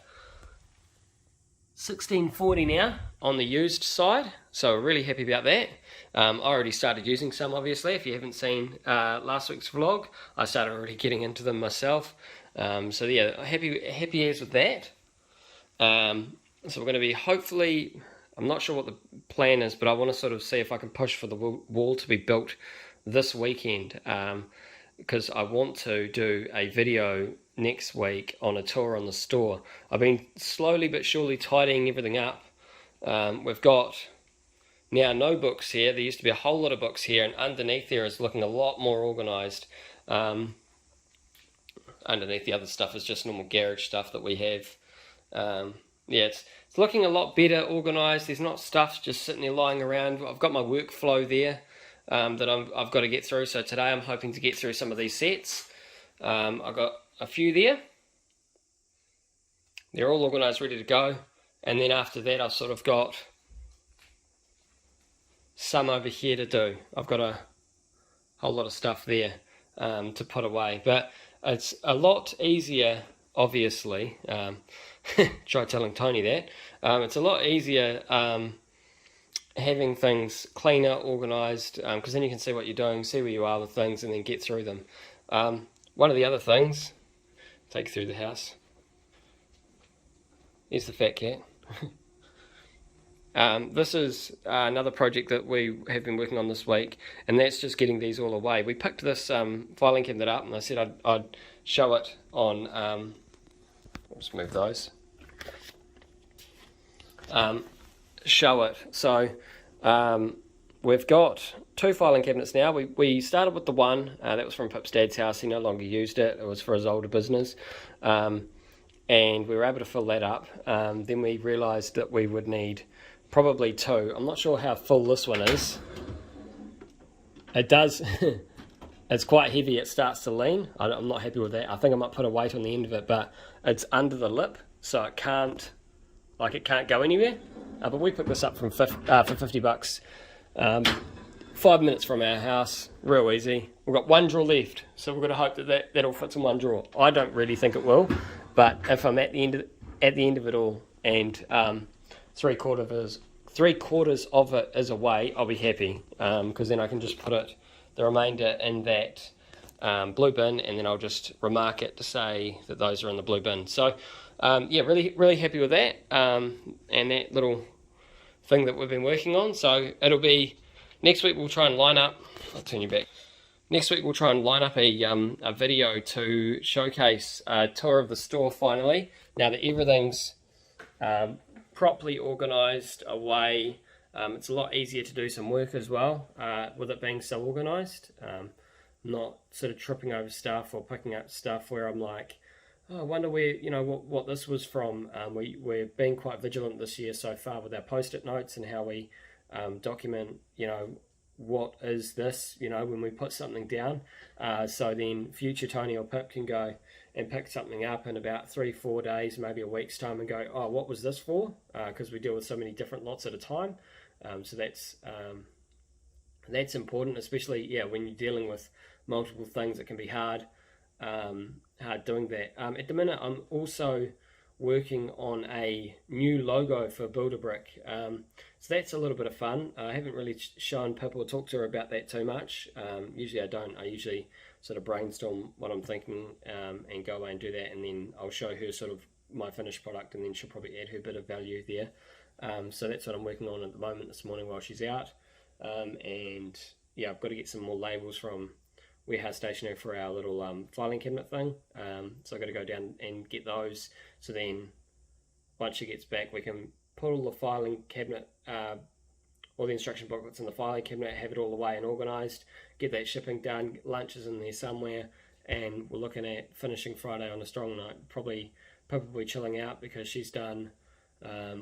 1640 now on the used side, so we're really happy about that. I already started using some, obviously. If you haven't seen last week's vlog, I started already getting into them myself. So yeah, happy as with that. So we're going to be, hopefully, I'm not sure what the plan is, but I want to sort of see if I can push for the wall to be built this weekend, because I want to do a video next week on a tour on the store. I've been slowly but surely tidying everything up. We've got now no books here. There used to be a whole lot of books here, and underneath there is looking a lot more organised. Underneath the other stuff is just normal garage stuff that we have. Yeah, it's looking a lot better organised. There's not stuff just sitting there lying around. I've got my workflow there that I've got to get through. So today I'm hoping to get through some of these sets. I've got a few there. They're all organised, ready to go. And then after that, I've sort of got some over here to do. I've got a whole lot of stuff there to put away. But it's a lot easier, obviously. Try telling Tony that. It's a lot easier having things cleaner, organised, because then you can see what you're doing, see where you are with things, and then get through them. One of the other things, take you through the house. Here's the fat cat. This is another project that we have been working on this week, and that's just getting these all away. We picked this filing cabinet up, and I said I'd show it on... I'll just move those. Show it. So we've got two filing cabinets now. We started with the one that was from Pip's dad's house. He no longer used it. It was for his older business. And we were able to fill that up. Then we realised that we would need probably two. I'm not sure how full this one is. It does. It's quite heavy. It starts to lean. I'm not happy with that. I think I might put a weight on the end of it, but it's under the lip, so it can't go anywhere. But we picked this up for $50. 5 minutes from our house, real easy. We've got one drawer left, so we've got to hope that all fits in one drawer. I don't really think it will, but if I'm at the end of it all, and three quarters of it is away, I'll be happy, because then I can just put the remainder in that blue bin, and then I'll just remark it to say that those are in the blue bin. So yeah, really happy with that, and that little thing that we've been working on. So it'll be next week. We'll try and line up. I'll turn you back. Next week we'll try and line up a video to showcase a tour of the store finally. Now that everything's properly organised away, it's a lot easier to do some work as well with it being so organised. Not sort of tripping over stuff or picking up stuff where I'm like, oh, I wonder where, what this was from. We're being quite vigilant this year so far with our post-it notes and how we document, what is this, you know, when we put something down. So then future Tony or Pip can go and pick something up in about 3-4 days, maybe a week's time, and go, oh, what was this for? Because we deal with so many different lots at a time. So that's important, especially when you're dealing with multiple things. It can be hard doing that. At the minute, I'm also working on a new logo for Build-A-Brick. So that's a little bit of fun. I haven't really shown Pip or talked to her about that too much. Usually I don't. I usually sort of brainstorm what I'm thinking and go away and do that, and then I'll show her sort of my finished product, and then she'll probably add her bit of value there. So that's what I'm working on at the moment this morning while she's out. And yeah, I've got to get some more labels from Warehouse Stationery for our little filing cabinet thing. So I've got to go down and get those. So then once she gets back, we can put all the filing cabinet, all the instruction booklets in the filing cabinet, have it all away and organised, get that shipping done, lunch is in there somewhere, and we're looking at finishing Friday on a strong night, probably chilling out, because she's done,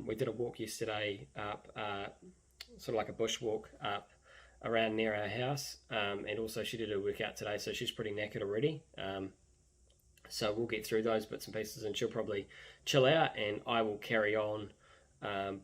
we did a walk yesterday up, sort of like a bush walk up around near our house, and also she did a workout today, so she's pretty knackered already. So we'll get through those bits and pieces, and she'll probably chill out, and I will carry on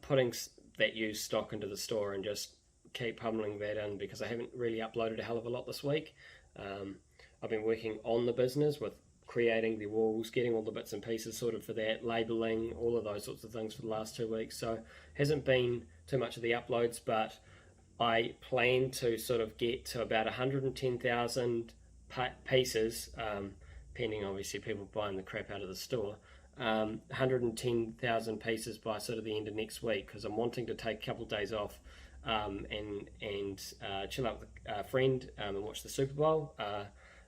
putting that used stock into the store and just keep pummeling that in, because I haven't really uploaded a hell of a lot this week. I've been working on the business with creating the walls, getting all the bits and pieces sorted for that, labelling, all of those sorts of things for the last 2 weeks. So hasn't been too much of the uploads, but I plan to sort of get to about 110,000 pieces, pending obviously people buying the crap out of the store, 110,000 pieces by sort of the end of next week, because I'm wanting to take a couple of days off and chill out with a friend and watch the Super Bowl.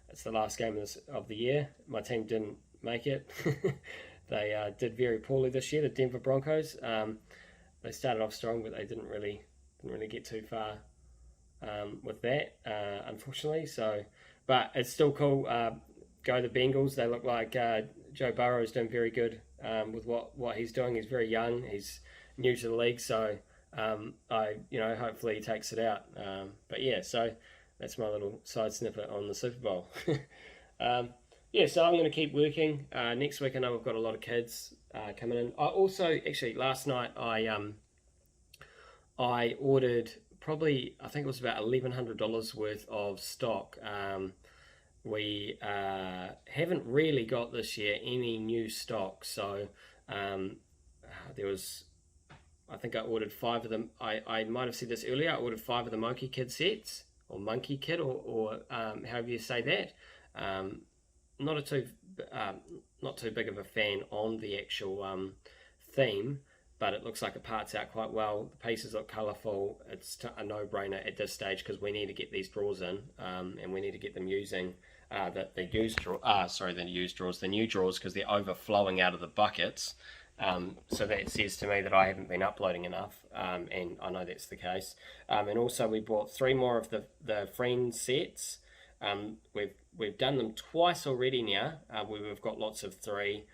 It's the last game of the year. My team didn't make it. They did very poorly this year, the Denver Broncos. They started off strong, but they didn't really get too far with that, unfortunately. So, but it's still cool. Go the Bengals. They look like Joe Burrow is doing very good with what he's doing. He's very young. He's new to the league, so hopefully he takes it out. But yeah, so that's my little side snippet on the Super Bowl. So I'm going to keep working. Next week I know we've got a lot of kids coming in. I also, actually, last night I ordered probably, I think it was about $1,100 worth of stock. We haven't really got this year any new stock, so there was, I think I ordered 5 of them. I might have said this earlier. I ordered 5 of the Monkey Kid sets, or Monkey Kid, or however you say that. Not too big of a fan on the actual theme, but it looks like it parts out quite well. The pieces look colourful. It's a no-brainer at this stage, because we need to get these drawers in, and we need to get them using the new drawers, because they're overflowing out of the buckets. So that says to me that I haven't been uploading enough, and I know that's the case. And also we bought 3 more of the Friends sets. We've done them twice already now, where we've got lots of 3.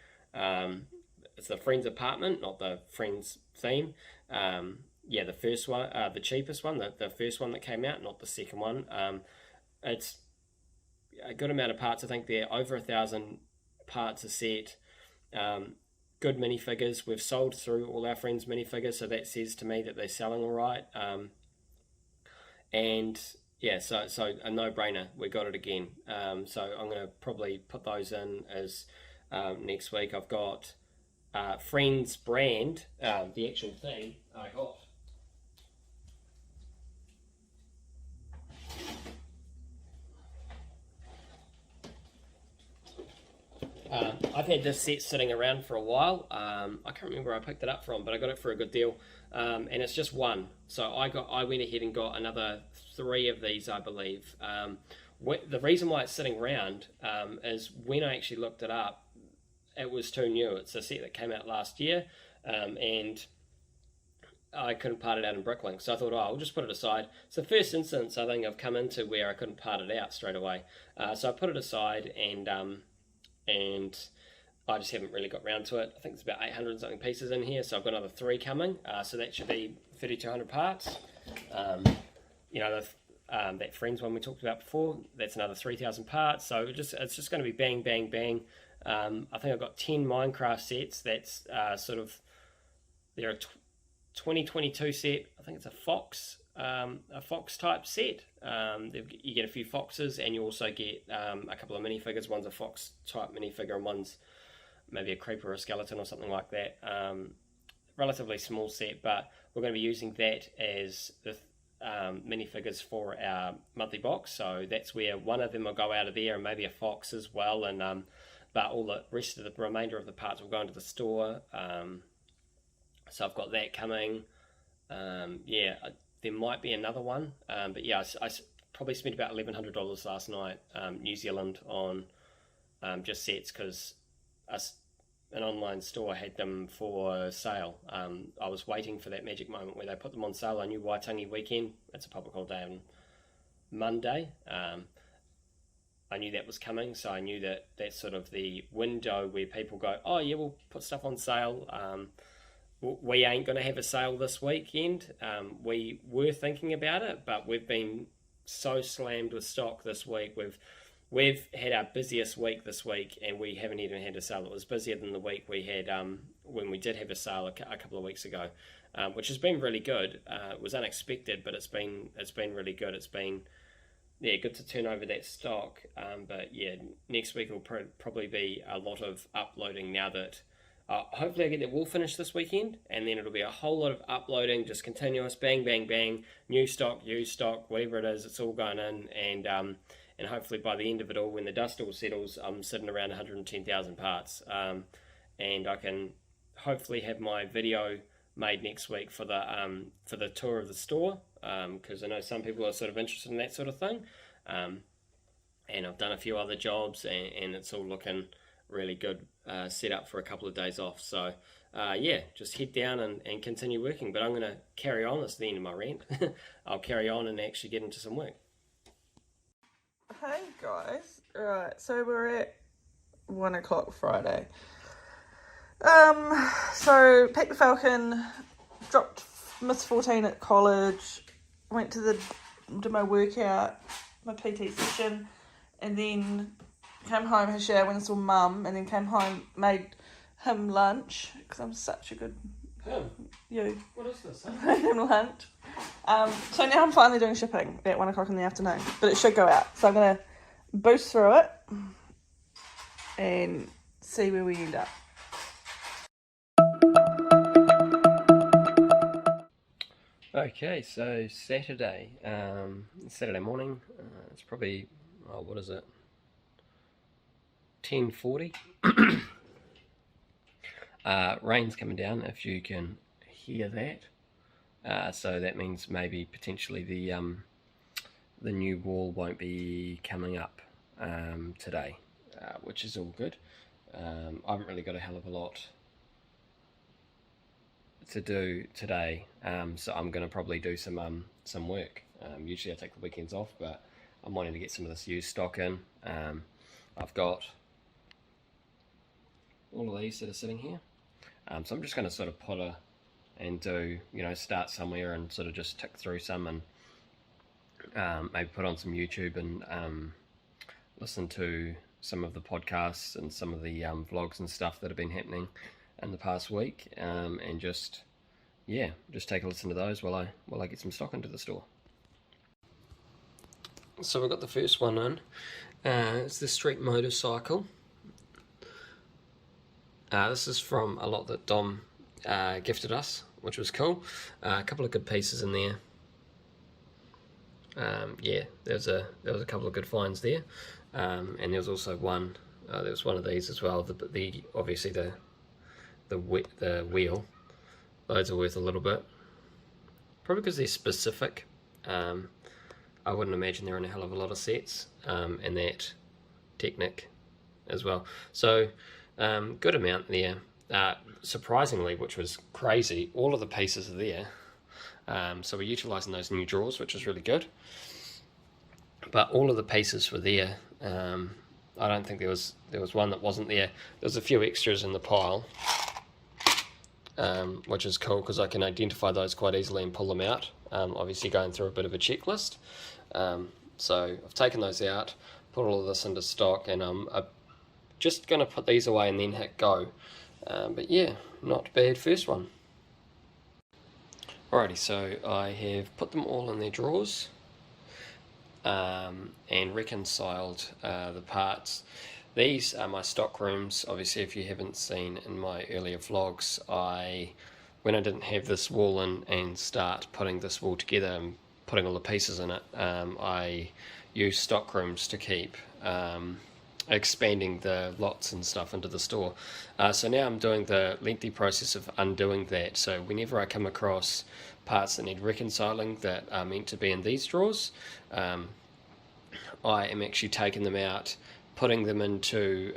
It's the Friends apartment, not the Friends theme. The first one, the cheapest one, the first one that came out, not the second one. It's a good amount of parts. I think they're over 1,000 parts a set. Good minifigures. We've sold through all our Friends minifigures, so that says to me that they're selling all right. So a no-brainer. We got it again. So I'm going to probably put those in as next week. I've got Friends brand, the actual thing I got. I've had this set sitting around for a while. I can't remember where I picked it up from, but I got it for a good deal. And it's just one. So I went ahead and got another 3 of these, I believe. The reason why it's sitting around is when I actually looked it up, it was too new. It's a set that came out last year, and I couldn't part it out in Bricklink. So I thought, I'll just put it aside. It's the first instance I think I've come into where I couldn't part it out straight away. So I put it aside, and I just haven't really got round to it. I think there's about 800 and something pieces in here, so I've got another 3 coming. So that should be 3,200 parts. that Friends one we talked about before. That's another 3,000 parts. So it's just going to be bang, bang, bang. I think I've got 10 Minecraft sets. That's they're a 2022 set. I think it's a fox type set. You get a few foxes, and you also get a couple of minifigures. One's a fox type minifigure, and one's maybe a creeper or a skeleton or something like that. Relatively small set, but we're going to be using that as the minifigures for our monthly box. So that's where one of them will go out of there, and maybe a fox as well. And but all the rest of the remainder of the parts will go into the store. So I've got that coming. There might be another one, but yeah, I probably spent about $1,100 last night, New Zealand, on just sets, because an online store had them for sale. I was waiting for that magic moment where they put them on sale. I knew Waitangi weekend, it's a public holiday on Monday. I knew that was coming, so I knew that that's sort of the window where people go, oh yeah, we'll put stuff on sale. We ain't going to have a sale this weekend. We were thinking about it, but we've been so slammed with stock this week. We've had our busiest week this week, and we haven't even had a sale. It was busier than the week we had when we did have a sale a couple of weeks ago, which has been really good. It was unexpected, but it's been really good. It's been good to turn over that stock. But yeah, next week will probably be a lot of uploading now that hopefully I get that wool finished this weekend, and then it'll be a whole lot of uploading, just continuous, bang, bang, bang, new stock, used stock, whatever it is, it's all going in, and hopefully by the end of it all, when the dust all settles, I'm sitting around 110,000 parts, and I can hopefully have my video made next week for the tour of the store, because I know some people are sort of interested in that sort of thing, and I've done a few other jobs, and it's all looking really good, set up for a couple of days off. So just head down and continue working, but I'm going to carry on. That's the end of my rant. I'll carry on and actually get into some work. Hey guys, right, so we're at 1 o'clock Friday. So packed the Falcon, dropped Miss 14 at college, went to my workout, my PT session, and then came home, had a shower, went and saw Mum, and then came home, made him lunch, because I'm such a good... Him? You. What is this? Made him lunch. So now I'm finally doing shipping at 1 o'clock in the afternoon, but it should go out. So I'm going to boost through it and see where we end up. Okay, so Saturday morning, it's probably, what is it? 10:40. Rain's coming down, if you can hear that. So that means maybe potentially the new wall won't be coming up today, which is all good. I haven't really got a hell of a lot to do today, so I'm going to probably do some work. Usually I take the weekends off, but I'm wanting to get some of this used stock in. I've got all of these that are sitting here, so I'm just going to sort of potter and do, start somewhere and sort of just tick through some, and maybe put on some YouTube and listen to some of the podcasts and some of the vlogs and stuff that have been happening in the past week, and just take a listen to those while I get some stock into the store. So we've got the first one in. It's the street motorcycle. This is from a lot that Dom gifted us, which was cool. A couple of good pieces in there. There was a couple of good finds there, and there was also one. There was one of these as well. Obviously the wheel. Those are worth a little bit, probably because they're specific. I wouldn't imagine they're in a hell of a lot of sets, and that Technic as well. So good amount there. Surprisingly, which was crazy, all of the pieces are there. So we're utilising those new drawers, which is really good. But all of the pieces were there. I don't think there was one that wasn't there. There was a few extras in the pile. which is cool because I can identify those quite easily and pull them out. Obviously going through a bit of a checklist. So I've taken those out, put all of this into stock, and I'm just going to put these away and then hit go. But yeah, not bad first one. Alrighty, so I have put them all in their drawers and reconciled the parts. These are my stock rooms. Obviously, if you haven't seen in my earlier vlogs, when I didn't have this wall in and start putting this wall together and putting all the pieces in it, I used stock rooms to keep expanding the lots and stuff into the store. So now I'm doing the lengthy process of undoing that. So whenever I come across parts that need reconciling that are meant to be in these drawers, I am actually taking them out, putting them into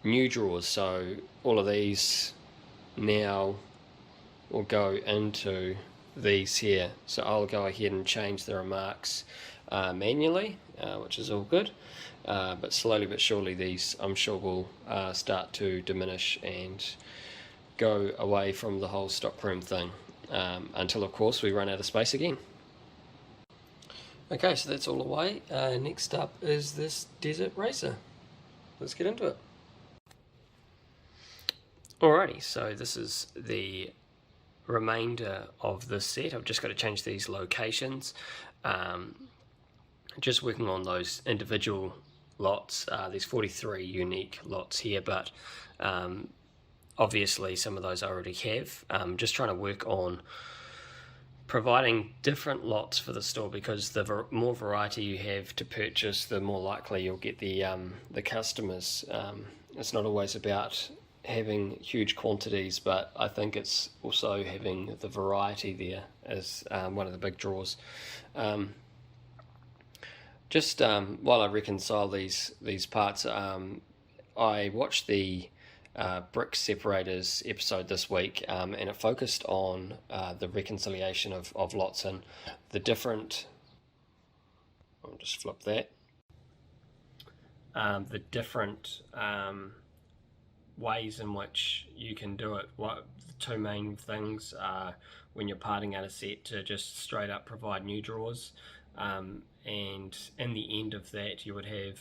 new drawers. So all of these now will go into these here. So I'll go ahead and change the remarks manually, which is all good. But slowly but surely these, I'm sure, will start to diminish and go away from the whole stockroom thing, until of course we run out of space again. Okay, so that's all away. Next up is this Desert Racer. Let's get into it. Alrighty, so this is the remainder of this set. I've just got to change these locations. Just working on those individual lots. There's 43 unique lots here, but obviously some of those I already have. Just trying to work on providing different lots for the store, because the more variety you have to purchase, the more likely you'll get the customers. It's not always about having huge quantities, but I think it's also having the variety there as one of the big draws. Just while I reconcile these parts, I watched the brick separators episode this week, and it focused on the reconciliation of lots and the different, I'll just flip that, the different ways in which you can do it. What the two main things are when you're parting out a set, to just straight up provide new drawers, and in the end of that you would have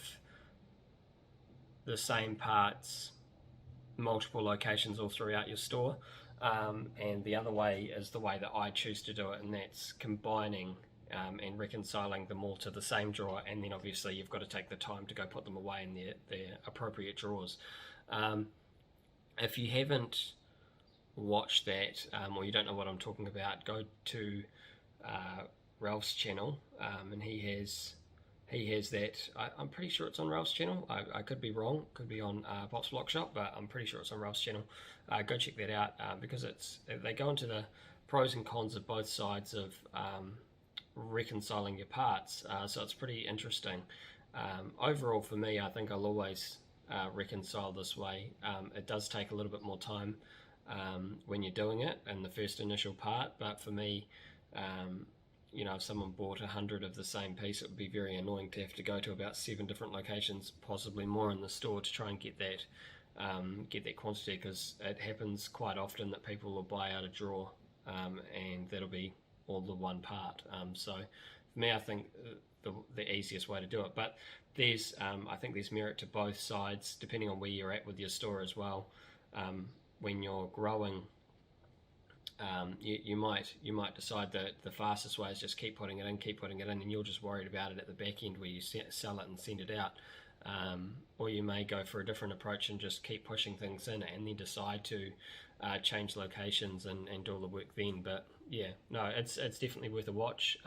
the same parts, multiple locations all throughout your store, and the other way is the way that I choose to do it, and that's combining and reconciling them all to the same drawer, and then obviously you've got to take the time to go put them away in their appropriate drawers. If you haven't watched that, or you don't know what I'm talking about, go to Ralph's channel, and he has that. I'm pretty sure it's on Ralph's channel. I could be wrong, could be on Bob's Block Shop, but I'm pretty sure it's on Ralph's channel. Go check that out, because they go into the pros and cons of both sides of reconciling your parts, so it's pretty interesting. Overall for me, I think I'll always reconcile this way. It does take a little bit more time when you're doing it in the first initial part, but for me, you know, if someone bought 100 of the same piece, it would be very annoying to have to go to about 7 different locations, possibly more in the store, to try and get that quantity, because it happens quite often that people will buy out a drawer, and that'll be all the one part. So for me, I think the easiest way to do it, but there's I think there's merit to both sides depending on where you're at with your store as well. When you're growing, you might decide that the fastest way is just keep putting it in, and you're just worried about it at the back end where you sell it and send it out. Or you may go for a different approach and just keep pushing things in, and then decide to change locations and do all the work then. But yeah, no, it's definitely worth a watch.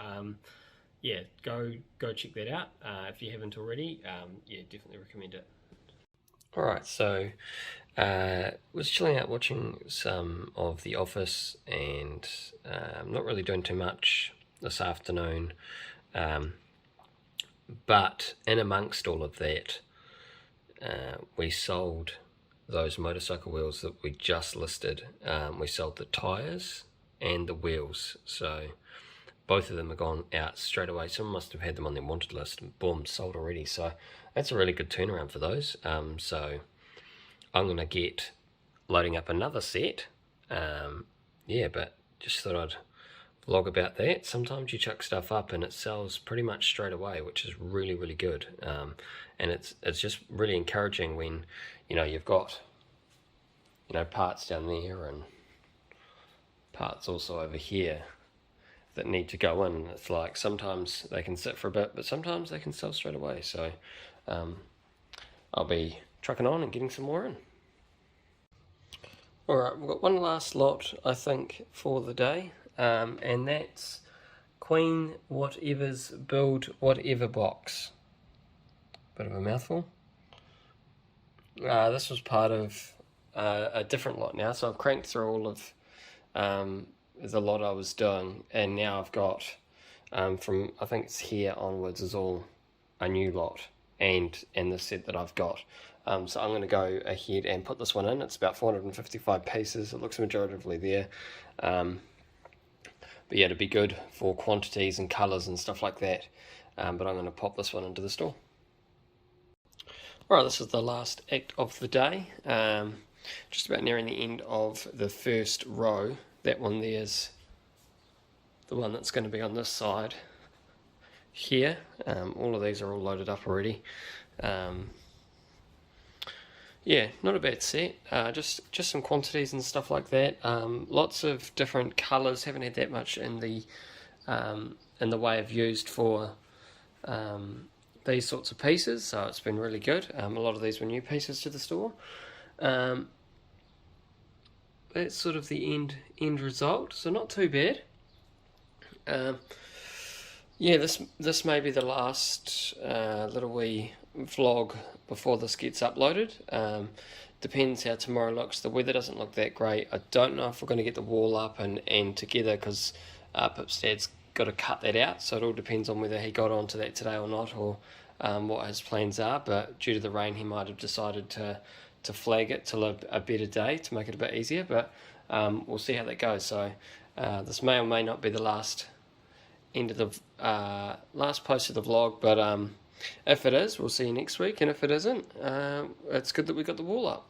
Yeah, go check that out if you haven't already. Yeah, definitely recommend it. Alright, so was chilling out watching some of The Office, and not really doing too much this afternoon, but in amongst all of that, we sold those motorcycle wheels that we just listed. We sold the tyres and the wheels, so both of them have gone out straight away. Someone must have had them on their wanted list and boom, sold already. So that's a really good turnaround for those. So I'm going to get loading up another set. Yeah, but just thought I'd vlog about that. Sometimes you chuck stuff up and it sells pretty much straight away, which is really, really good. And it's just really encouraging when, you know, you've got, you know, parts down there and parts also over here that need to go in. It's like sometimes they can sit for a bit, but sometimes they can sell straight away. So I'll be trucking on and getting some more in. Alright, we've got one last lot, I think, for the day, and that's Queen Whatever's Build Whatever box. Bit of a mouthful. This was part of a different lot now, so I've cranked through all of the lot I was doing, and now I've got, from I think it's here onwards is all a new lot, and the set that I've got. So I'm going to go ahead and put this one in. It's about 455 pieces. It looks majoritively there. But yeah, it'd be good for quantities and colours and stuff like that. But I'm going to pop this one into the store. Alright, this is the last act of the day. Just about nearing the end of the first row. That one there's the one that's going to be on this side here. All of these are all loaded up already. Yeah, not a bad set. Just some quantities and stuff like that. Lots of different colours. Haven't had that much in the way of used for these sorts of pieces, so it's been really good. A lot of these were new pieces to the store. That's sort of the end result. So not too bad. Yeah, this may be the last little wee vlog before this gets uploaded. Depends how tomorrow looks. The weather doesn't look that great. I don't know if we're going to get the wall up and together, because Pip's dad's got to cut that out, so it all depends on whether he got onto that today or not, or what his plans are. But due to the rain, he might have decided to flag it till a better day to make it a bit easier, but we'll see how that goes. So this may or may not be the last end of the last post of the vlog, but if it is, we'll see you next week, and if it isn't, it's good that we got the wall up.